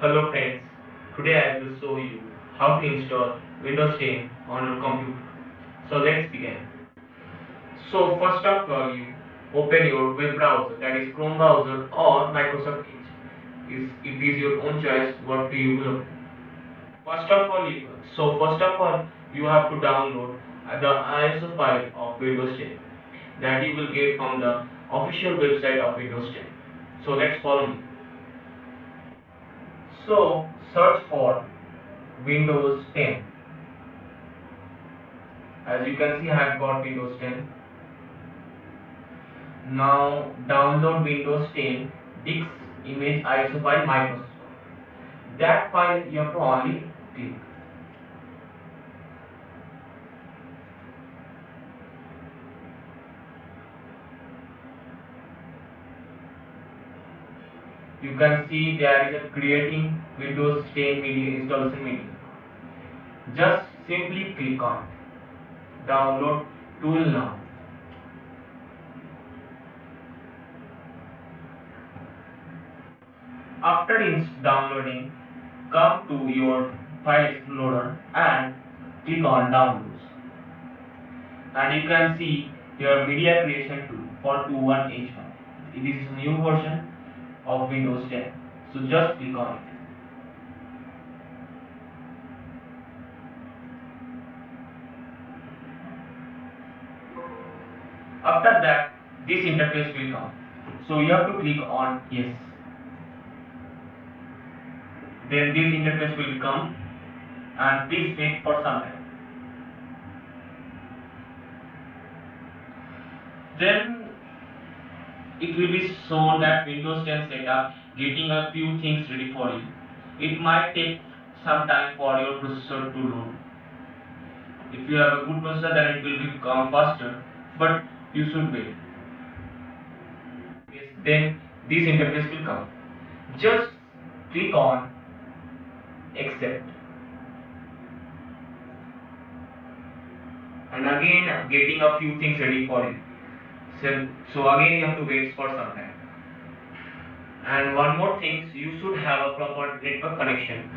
Hello friends, today I will show you how to install Windows 10 on your computer. So let's begin. So first of all you open your web browser, that is Chrome browser or Microsoft Edge. It is your own choice what do you will open. First of all you have to download the ISO file of Windows 10 that you will get from the official website of Windows 10. So let's follow me. So search for Windows 10. As you can see, I have got Windows 10. Now download Windows 10 disk image ISO file Microsoft. That file you have to only click. You can see there is a creating Windows 10 media installation media. Just simply click on download tool now. After downloading, come to your file explorer and click on downloads. And you can see your media creation tool for 21H1. It is a new version of Windows 10. So just click on it. After that, this interface will come. So you have to click on yes. Then this interface will come and please wait for some time. Then it will be shown that Windows 10 setup getting a few things ready for you. It might take some time for your processor to load. If you have a good processor, then it will become faster, but you should wait. Yes, then this interface will come. Just click on accept, and again getting a few things ready for you. So again you have to wait for some time. And one more thing, you should have a proper network connection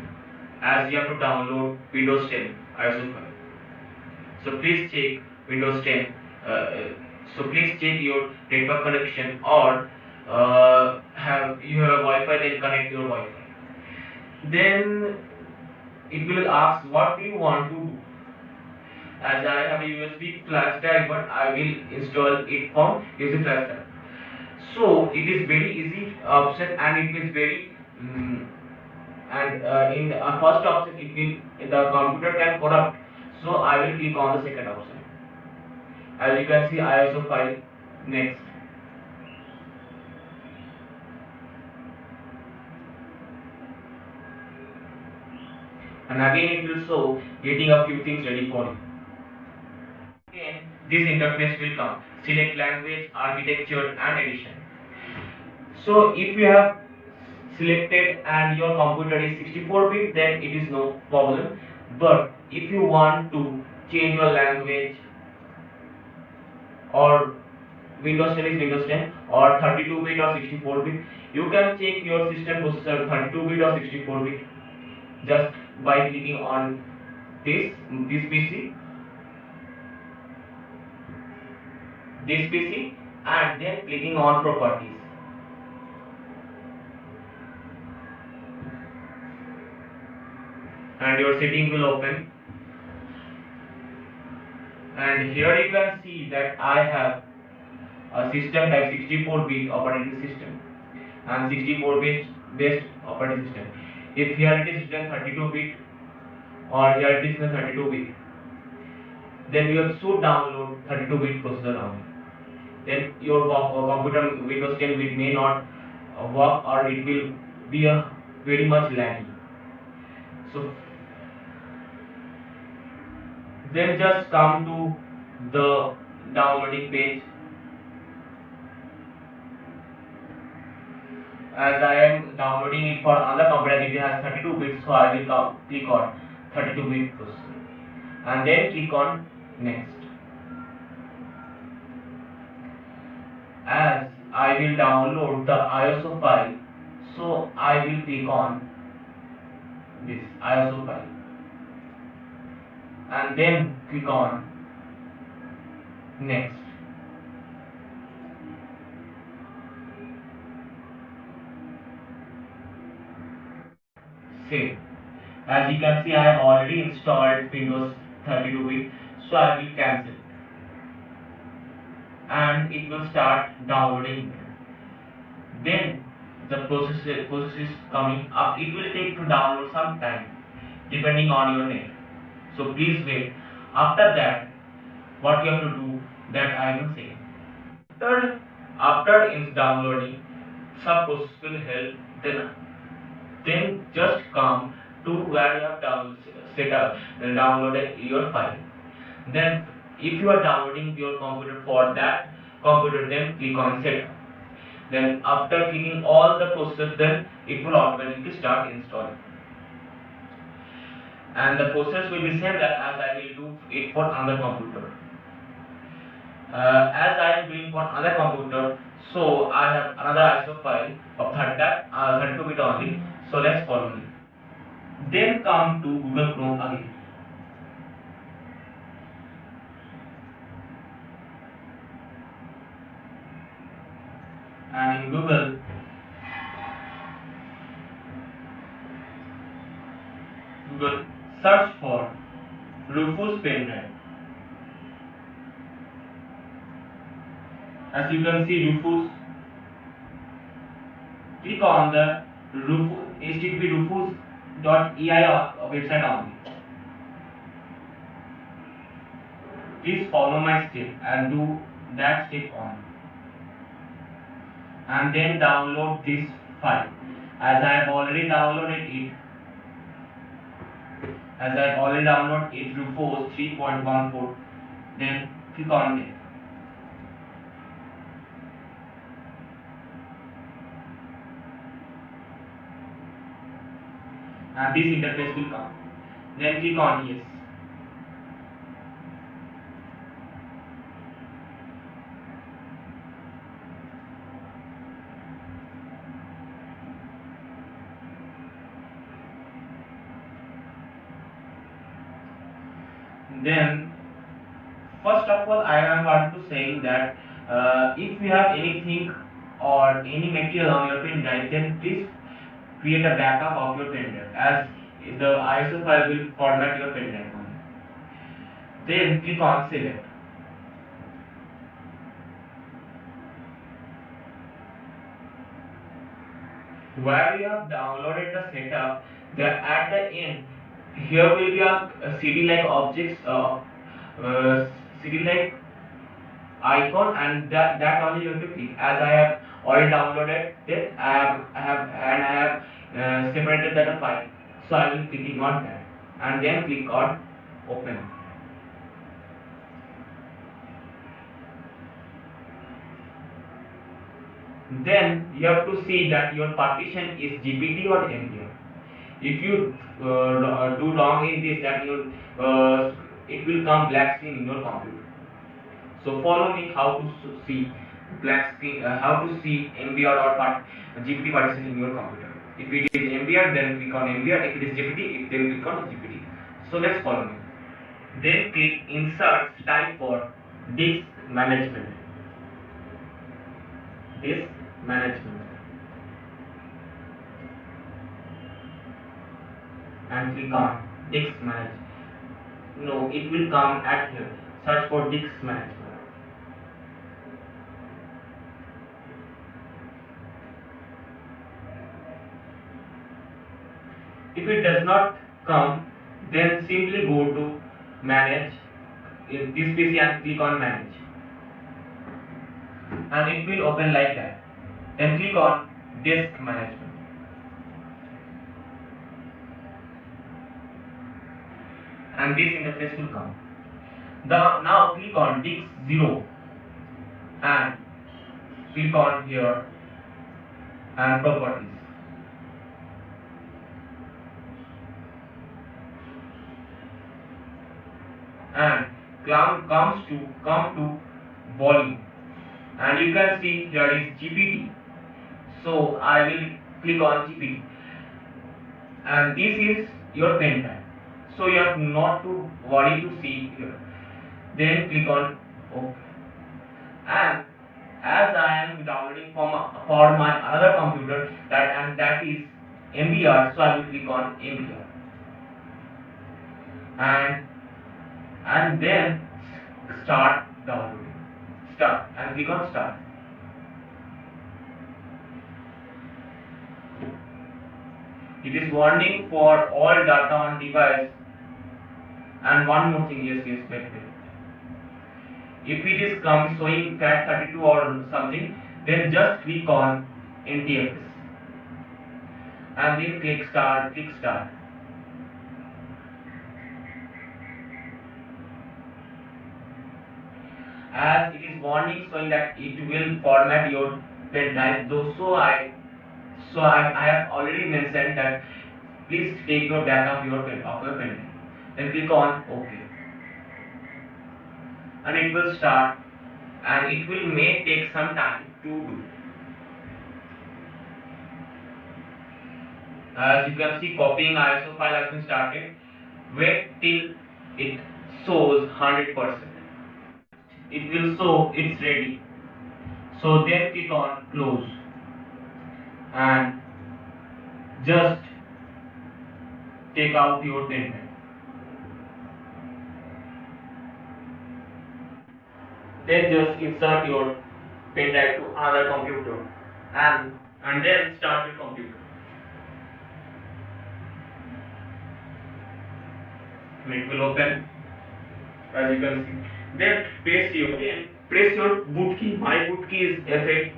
as you have to download Windows 10 ISO file. So please check Windows 10. Please check your network connection, or have you have a Wi-Fi, then connect your Wi-Fi. Then it will ask what do you want to do. As I have a USB flash drive, but I will install it from USB flash drive. So it is very easy option, and it is very in the first option it will the computer can corrupt. So I will click on the second option. As you can see, ISO file next. And again it will show getting a few things ready for you. Again this interface will come. Select language, architecture and edition. So if you have selected and your computer is 64-bit, then it is no problem. But if you want to change your language, or Windows 10 is Windows 10 or 32-bit or 64-bit, you can check your system processor 32-bit or 64-bit just by clicking on this PC and then clicking on properties. And your setting will open, and here you can see that I have a system type 64-bit operating system and 64-bit based operating system. If here it is written 32-bit or here it is written 32-bit, then you should download 32-bit processor only. Then your computer Windows 10 bit may not work, or it will be a very much laggy. So then just come to the downloading page. As I am downloading it for another computer, it has 32 bits, so I will click on 32-bit processor and then click on next. As I will download the ISO file, so I will click on this ISO file, and then click on next. Save. As you can see, I have already installed Windows 32-bit, so I will cancel, and it will start downloading. Then the process is coming up. It will take to download some time depending on your net. So please wait. After that, what you have to do, that I will say. After it's downloading, some process will help. Then just come to where you have downloaded your file. Then if you are downloading your computer for that computer, then click on setup. Then after clicking all the process, then it will automatically start installing. And the process will be same that as I will do it for another computer. As I am doing for another computer, so I have another ISO file of 32-bit only. So let's follow me. Then come to Google Chrome again. And in Google, search for Rufus pen drive. As you can see, Rufus. Click on the http rufus.ei website only. Please follow my step and do that step on. And then download this file. As I have already downloaded it, Rufus 3.14. Then click on it. And this interface will come. Then click on yes. Then first of all, I want to say that if you have anything or any material on your pen drive, then please create a backup of your pen drive, as the ISO file will format your pen drive only. Then click on select. Where you have downloaded the setup, at the end here will be a CD-like objects, CD-like icon, and that only you have to click. As I have already downloaded it, I have separated that file, so I will clicking on that, and then click on open. Then you have to see that your partition is GPT or MBR. If you do wrong in this, that it will come black screen in your computer. So follow me how to see black screen, how to see MBR or GPT partition in your computer. If it is MBR, then click on MBR. If it is GPT, then click on GPT. So let's follow me. Then click insert, type for disk management. Disk management. And click on disk management. No, it will come at here. Search for disk management. If it does not come, then simply go to manage in this PC and click on manage, and it will open like that. Then click on disk management, and this interface will come. Now click on disk 0 and click on here and properties. And come to volume, and you can see here is GPT. So I will click on GPT, and this is your pen drive, so you have not to worry to see here. Then click on OK. And as I am downloading for my another computer that is MBR, so I will click on MBR and then start downloading. Start and click on start. It is warning for all data on device. And one more thing, yes, wait. If it is showing FAT32 or something, then just click on NTFS and then click start. As it is warning showing that it will format your pen drive, though so I have already mentioned that please take your backup of your pen drive. Then click on OK, and it will start, and it may take some time to do. As you can see, copying ISO file has been started. Wait till it shows 100%. It will show it's ready. So then click on close and just take out your pen drive. Then just insert your pen drive to another computer and then start your computer. And it will open, as you can see. Then press your boot key. My boot key is F8,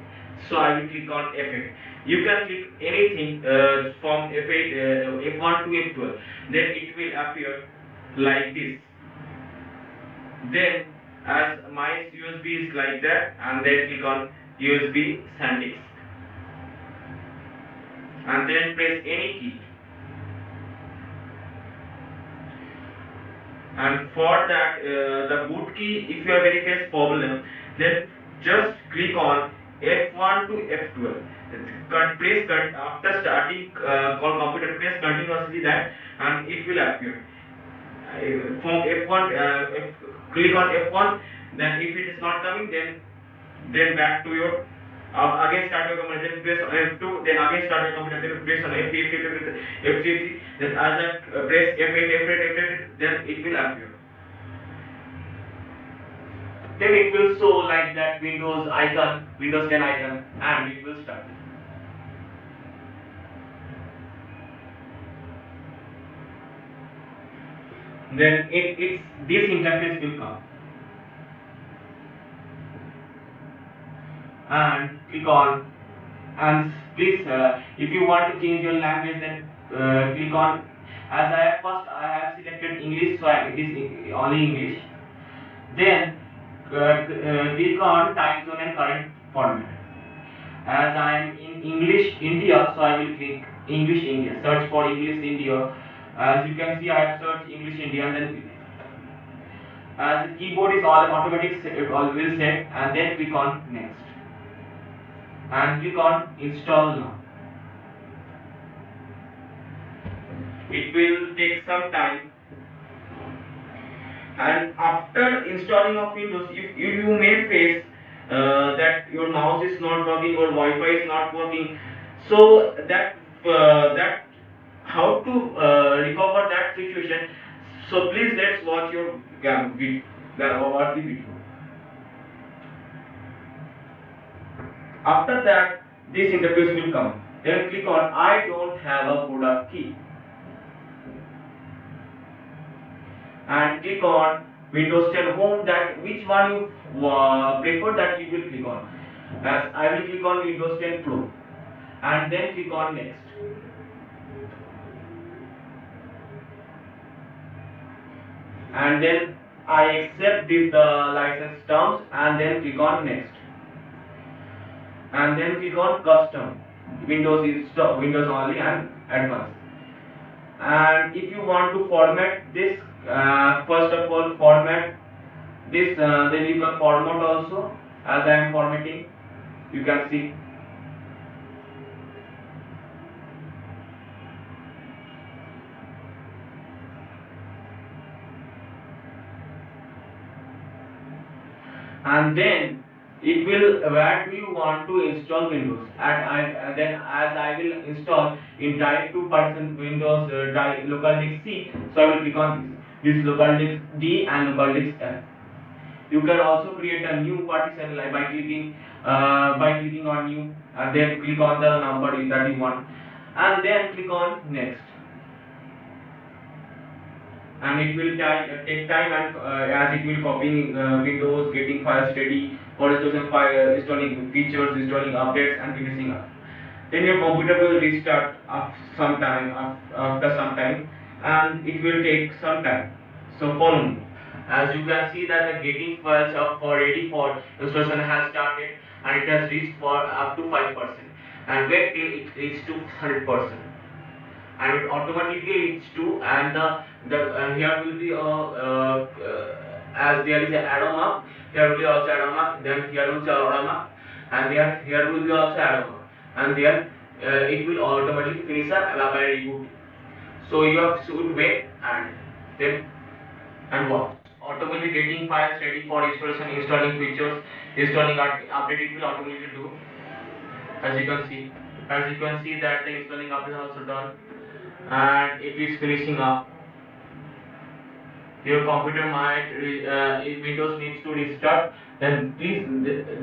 so I will click on F8. You can click anything from F8, F1 to F12. Then it will appear like this. Then as my USB is like that, and then click on USB SanDisk and then press any key. And for that, the boot key, if you have any face problem, then just click on F1 to F12. After starting computer, press continuously that, and it will appear. From F1, click on F1. Then if it is not coming, then back to your again start your computer. Then press on F2. Then again start your computer. Then press on F3. Then as I press F8, then it will appear. Then it will show like that Windows 10 icon, and it will start. Then this interface will come, and click on, and please if you want to change your language, then click on, as I have selected English, so it is only English. Then click on time zone and current format. As I am in English India, so I will click English India. Search for English India. As you can see, I have searched English India, and then as the keyboard is all automatic, it all will set, and then click on next and click on install now. It will take some time, and after installing of Windows, if you may face that your mouse is not working or Wi-Fi is not working, so that how to recover that situation. So please let's watch your video. After that, this interface will come. Then click on I don't have a product key, and click on Windows 10 Home, that which one you prefer, that you will click on. As I will click on Windows 10 Pro, and then click on next. And then I accept this license terms, and then click on next. And then click on custom, Windows only and advanced. And if you want to format this, first of all format this, then you can format also, as I am formatting, you can see. and then it will, where do you want to install Windows, and then as I will install in drive to person Windows drive local disk C, so I will click on this local disk D and local disk F. You can also create a new partition like by clicking on new, and then click on the number that you want, and then click on next. And it will take time, and as it will copying Windows, getting files ready for installation, installing features, installing updates, and finishing up. Then your computer will restart after some time, and it will take some time. So follow me. As you can see that the getting files up for ready for installation has started, and it has reached for up to 5%, and wait till it reaches to 100%, and it automatically reaches to, and the here will be as there is a arrow mark, here will be also arrow mark, then here will be arrow mark, and here will be also arrow mark, and then it will automatically finish up by reboot. So you have should wait, and then and what? Automatically getting files ready for installation, installing features, installing update, it will automatically do. As you can see, that the installing update is also done, and it is finishing up. Your computer might if Windows needs to restart, then please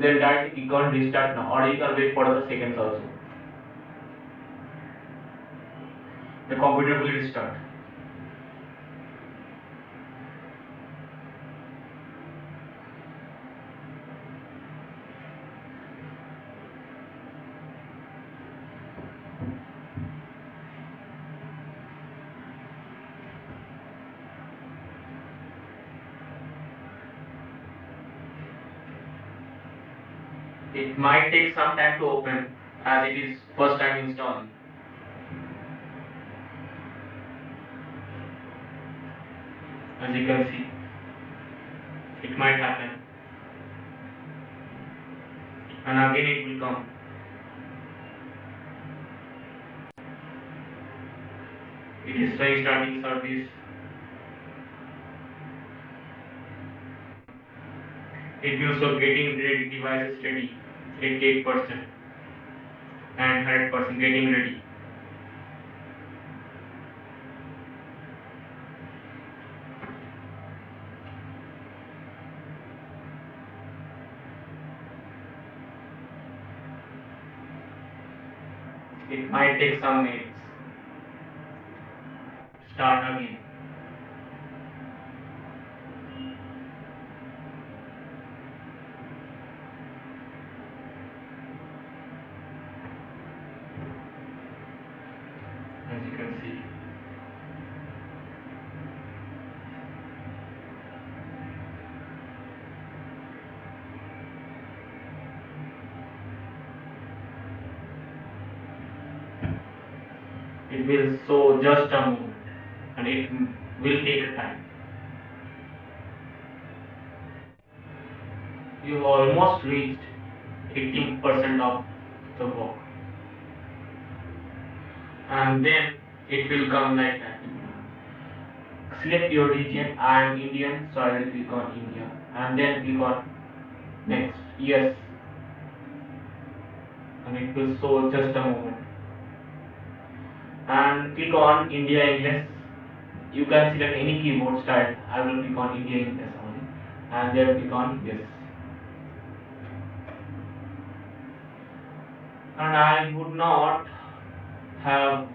then directly click on restart now, or you can wait for the seconds also. The computer will restart. It might take some time to open as it is first time installing. As you can see, it might happen, and again it will come. It is starting service. It will show getting ready devices ready, 88% and 100% getting ready. It might take some minutes. Start again. As you can see. It will show just a moment, and it will take time. You almost reached 18% of the work, and then it will come like that. Select your region. I am Indian, so I will click on India, and then click on next. Yes, and it will show just a moment. And click on India English. You can select any keyboard style. I will click on India English only, and then click on yes. And I would not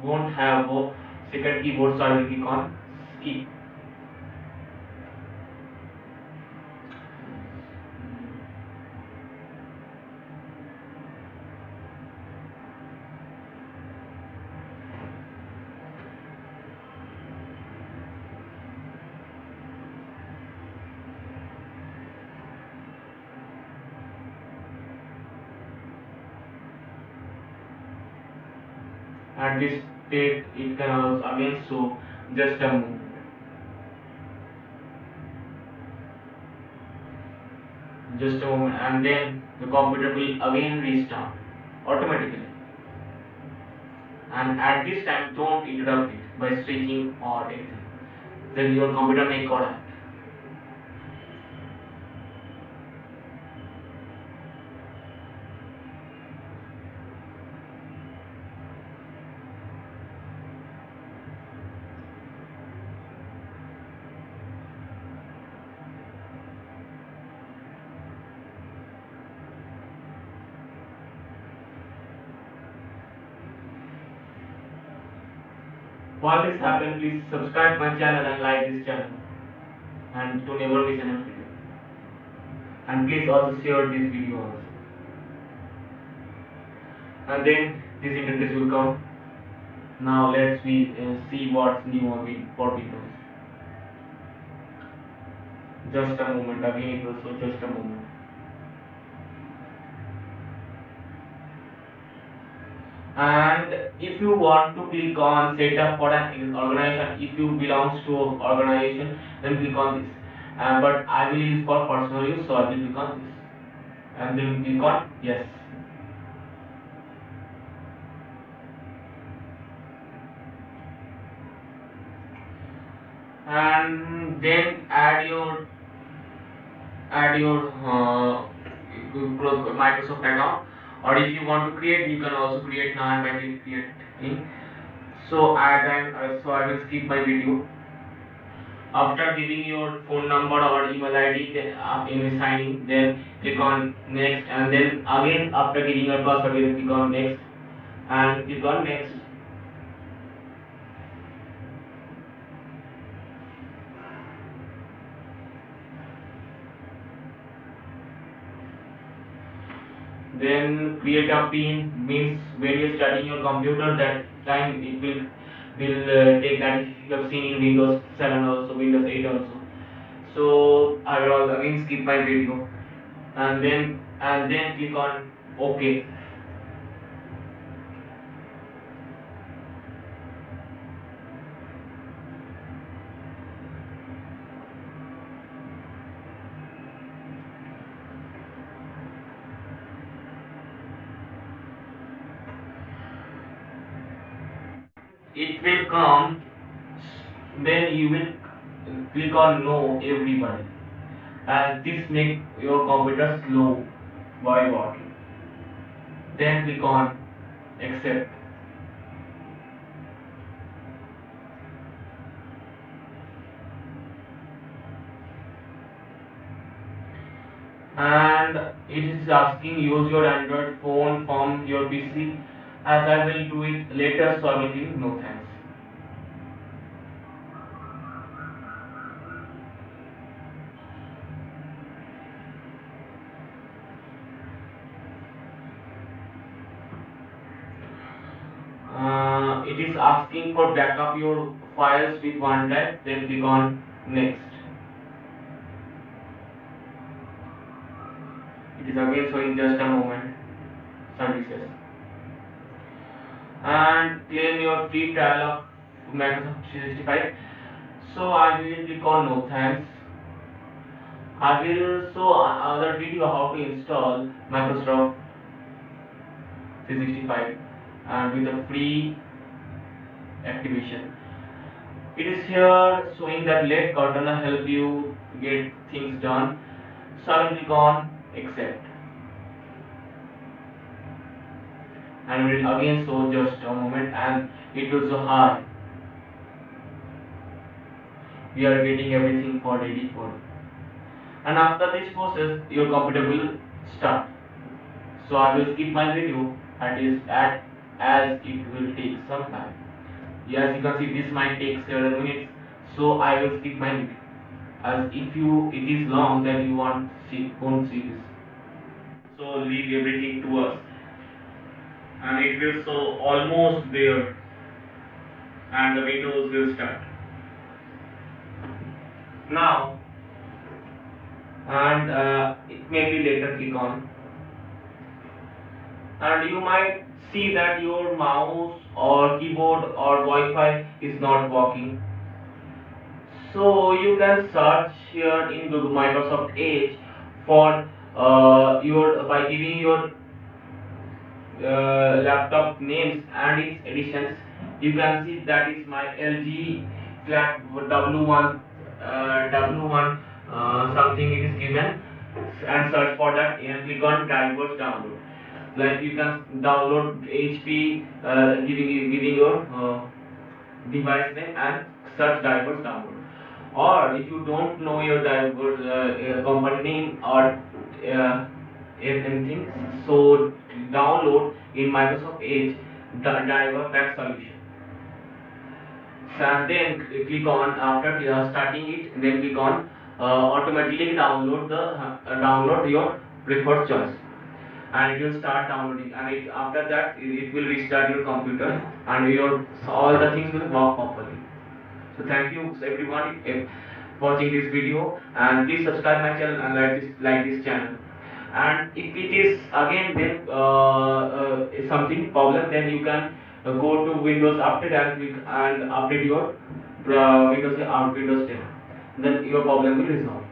won't have a second keyboard, so I will click on skip. At this state, it can also again show just a moment. Just a moment, and then the computer will again restart automatically. And at this time, don't interrupt it by switching or anything. Then your computer may collapse. While this happens, please subscribe my channel and like this channel and to never miss any video. And please also share this video also. And then this interface will come. Now let's see what's new for Windows. Just a moment, again it will show just a moment. And if you want to click on setup for an organization, if you belongs to an organization, then click on this. But I will use for personal use, so I will click on this and then click on yes. And then add your Microsoft account, or if you want to create, you can also create now by creating. So I will skip my video. After giving your phone number or email ID in signing, then click on next, and then again after giving your password, you click on next and click on next. Then create a pin, means when you're starting your computer, that time it will take that. If you have seen in Windows 7 also, Windows 8 also. So I will again skip my video and then click on OK. It will come, then you will click on no everybody, as this make your computer slow while working. Then click on accept. And it is asking use your Android phone from your PC, as I will do it later, so I will give no thanks. It is asking for backup your files with OneDrive, then click on next. It is again showing just a moment services. And claim your free trial of Microsoft 365. So I will click on no thanks. I will show another video how to install Microsoft 365 and with a free activation. It is here showing that let Cortana help you get things done. So I will click on accept. And we will again show just a moment, and it will show hi. We are getting everything for ready for. And after this process, your computer will start. So I will skip my video as it will take some time. Yes, you can see this might take several minutes. So I will skip my video. As if it is long, then you won't see this. So leave everything to us, and it will show almost there, and the windows will start now. And it may be later, click on, and you might see that your mouse or keyboard or Wi-Fi is not working. So you can search here in Google Microsoft Edge for your by giving your laptop names and its editions. You can see that is my LG flat W1 W1 something it is given, and search for that and click on drivers download. Like you can download HP giving your device name and search drivers download. Or if you don't know your drivers company name or anything, so download in Microsoft Edge the driver pack solution. and then click on, after starting it, then click on automatically download your preferred choice, and it will start downloading, and after that it will restart your computer, and all the things will work properly. So thank you everyone watching this video, and please subscribe my channel and like this channel. And if it is again then something problem, then you can go to Windows Update and update your Windows 10. Then your problem will resolve.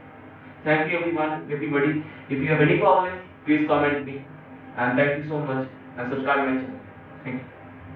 Thank you everybody. If you have any problem, please comment me. And thank you so much, and subscribe my channel. Thank you.